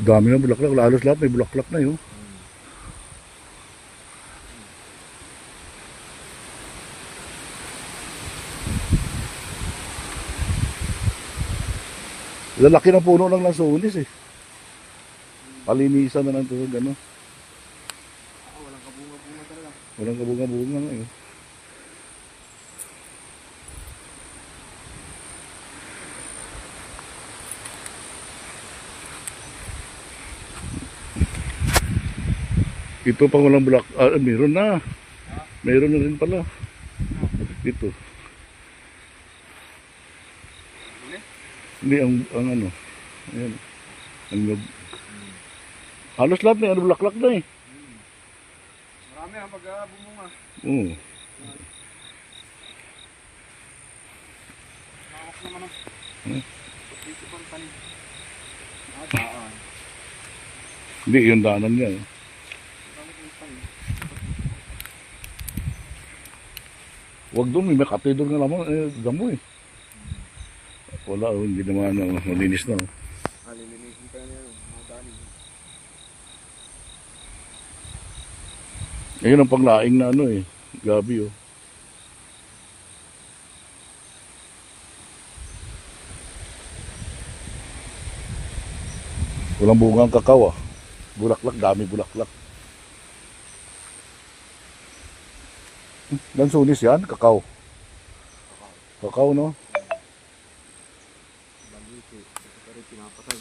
Dami na bulaklak. Halos lahat may bulaklak na yun. Lalaki ng puno ng lansones eh. Palinisan na lang ito. Gano'n. Walang kabunga-bunga talaga. Walang kabunga-bunga na yun. Ito pang walang bulak. Meron na. Meron na rin pala. Ito. Hindi, ang ano. Ayan. Ang log. Halos lahat may ano bulaklak na eh. Marami ang pag bumunga. Oo. Hawak naman ang dito pang tanim. Daan. Hindi, yung daanan niya. Eh. Huwag doon, may makati doon nga naman. Damo eh. Wala, hindi naman malinis na. Lilinisin pa yan. Mga daanin. Ayun ang panglaing na ano eh. Gabi oh. Walang bunga ang kakao ah. Bulaklak, dami bulaklak. Lansones yan, kakao. Kakao no? Baliti. Ito rin pinapatay.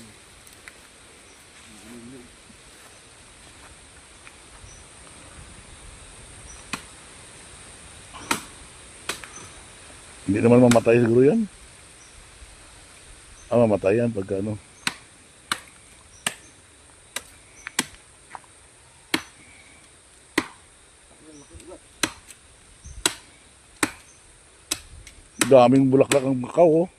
Hindi naman mamatay siguro yan. Mamatay yan pagka ano. Daming bulaklak ang kakao oh.